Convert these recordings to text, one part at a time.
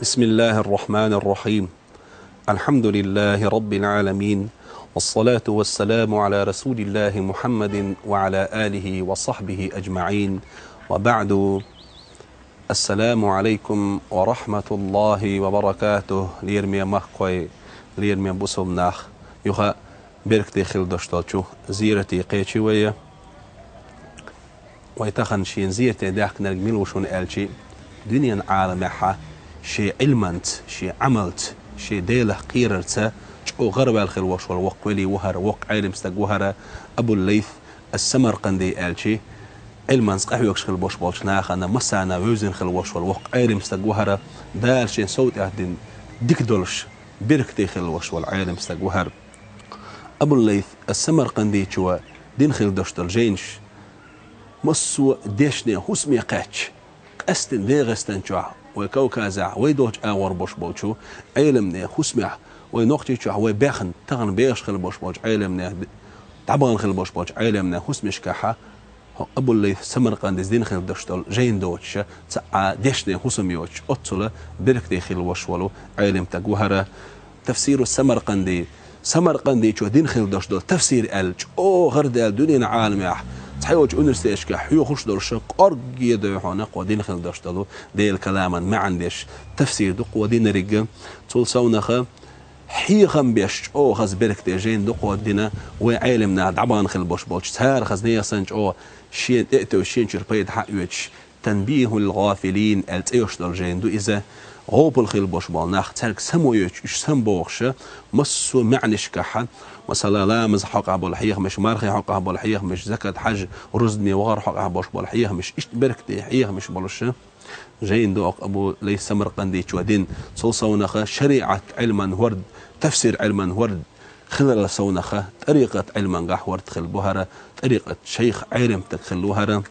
بسم الله الرحمن الرحيم. الحمد لله رب العالمين، والصلاة والسلام على رسول الله محمد وعلى آله وصحبه أجمعين، وبعد. السلام عليكم ورحمة الله وبركاته. ليرمي مخوي ليرمي بوسوم ناخ يخا بركتي خل دشتالشو زيرتي قيتشي ويا ويتخن شين زيرتي داخل نرجميل وشون ألشي دنيا عالمها شي علمنت شي عملت شي ديله قيررته شو غرب الخل وش والوق ولي وهر وق علم استق وهر أبو الليث السمرقندي ألشي علمنت قهوي يكشخل بوش بولش ناخنا مسانا ويزن خل وش والوق علم استق وهر دال شي صوت أهدن ديك دولش بركتي خل وش والعالم استق وهر أبو الليث السمرقندي شو دين خل دشتل جينش مسو ديشني حسمي قاتش أستن ديغستن شو وكوكازع ويدوج أور بوش بوشو علمنا خسمع ونقطة شو وباخن تغن بيش خل بوش بوش علمنا تعبان خل بوش بوش علمنا خسمش كحة أبو اللي سمرقند دين خل دشتل جين دوتش تاع ديشني خسميوتش أتصل بركتي خل وش ولو علم تجوهرة تفسير السمرقندي شو دين خل دشتل تفسير ألج أو غرد الدنيا عالم تحيوج أنرستيش كحيو خش درشك أرجي ده قوادين خل دشتلو ده الكلام ما عندش تفسير دق قوادين رجع تقول سونخة حيخم بيش أو خز بركتي جين دق قوادنا وعالمنا دعبان خل بوش بوش تهار خزنية سنج أو شين ائتو شين شربيد حقيوش تنبيه الغافلين التيوش درجين دو إذا غوب الخيل بوش بالناخ ترك سمويش سمبوخش مسو معنش كحن مثلا لا مز حق ابو الحيخ مش مارخي حق ابو الحيخ مش زكاة حج رزني وغار حق ابو الحيخ مش ايش بركتي حيخ مش بلش جايين دوق ابو ليس سمرقندي شودين صوصونخه شريعه علما ورد تفسير علما ورد خلال صونخه طريقه علما قح ورد خل بهره طريقه شيخ عالم تخل وهره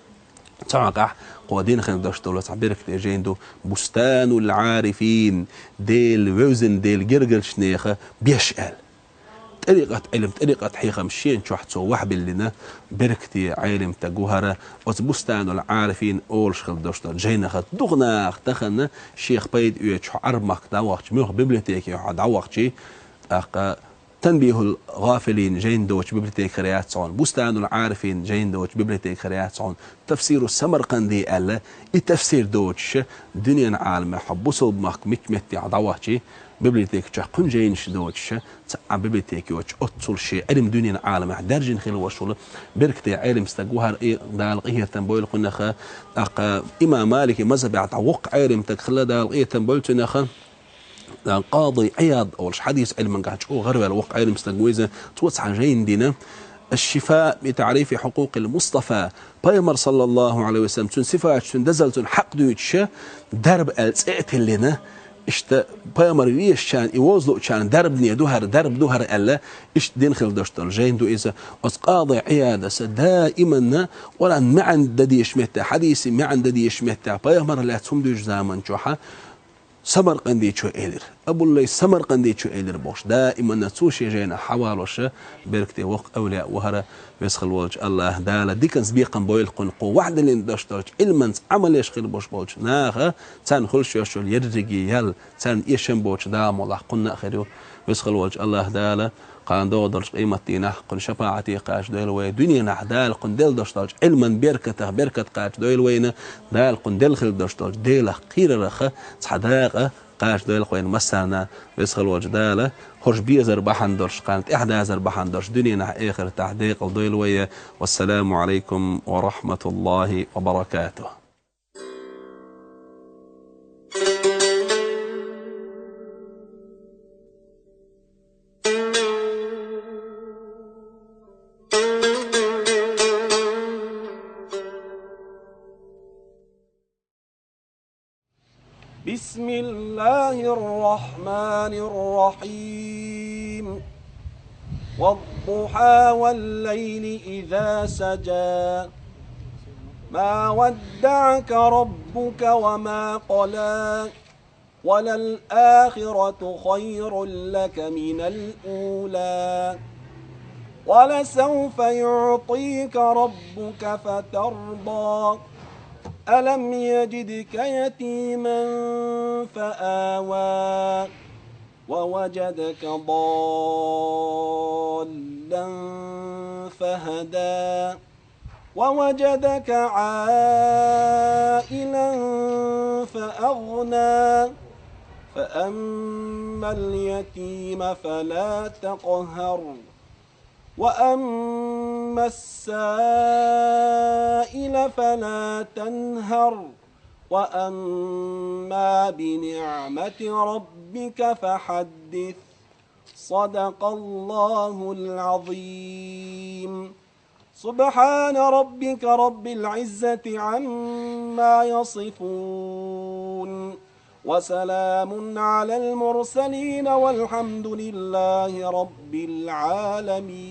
تعقح قوادين خل داش دولة تعبيرك جايين بستان العارفين ديل وزن ديل جرجل شنيخه بيشقل طريقة علم طريقة حيخة مشين شو حتسو وحب لنا بركتي علم تجوهرة وتبستان العارفين أول شغل دوشتر جينا خد دغنا اختخنا شيخ بيد يوتش عرمك دعوقت ميوخ بيبليتيكي دعوقت شي تنبيه الغافلين جين دوتش بيبليتيك خريات صون بستان العارفين جين دوتش بيبليتيك خريات صون تفسير السمرقندي ألا التفسير دوتش دنيا عالمة حبوسو بمك متمتي عدعوقت شي بيبليتيك تقن جين شدوتش تاع بيبليتيك وتش اتصل شيء علم دنيا عالم درجن خيل وشول بركتي علم استجوهر ايه دالقيه تنبويل قنخه امام مالك مذهب يعتوق علم تخلى دالقيه تنبويل تنخه قاضي عياض اول حديث علم قاعد شو غرب الوقع علم استجويزه توسع جين دينا الشفاء بتعريف حقوق المصطفى بايمر صلى الله عليه وسلم تن صفات تن دزلتن حق دوتش درب السئت لنا اشت بايمر ويش كان يوزلو كان درب درب دوهر الا اشت دين خل دشتل جين دو اذا قاضي عياده دائما ولا ما عند ديش متى حديثي ما عند ديش متى بايمر لا تمدج زمن جوحه سمرقندي شو إيدر أبو اللي سمرقندي شو إيدر بوش دائما نتوشي جينا حوالوش بركتي وق أولياء وهرا بيسخل وجه الله دالا ديكنز بيقن بويل قنقو واحد اللي ندشتوش علما عمل يشخل بوش بوش ناخا تان خلش يشول يرجي يل تان يشم بوش دام والله قلنا أخيرو بيسخل وجه الله دالا قان دو درش قيمتي نحق شفاعتي قاش دويل وين دنيا نحدال قندل دشتاج علما بركة قاش دويل وين دال قندل خل دشتاج ديله قير رخه صداقه قاش دويل وين مسانا بيسخل وجداله خرج بيزر بحندرش قانت 11 بحندرش دنيا نح اخر تحديق دويل وين. والسلام عليكم ورحمة الله وبركاته. بسم الله الرحمن الرحيم والضحى والليل إذا سجى ما ودعك ربك وما قلى وللآخرة خير لك من الأولى ولسوف يعطيك ربك فترضى ألم يجدك يتيما فآوى ووجدك ضالا فهدى ووجدك عائلا فأغنى فأما اليتيم فلا تقهر وأما السائل فلا تنهر وأما بنعمة ربك فحدث صدق الله العظيم. سبحان ربك رب العزة عما يصفون وسلام على المرسلين والحمد لله رب العالمين.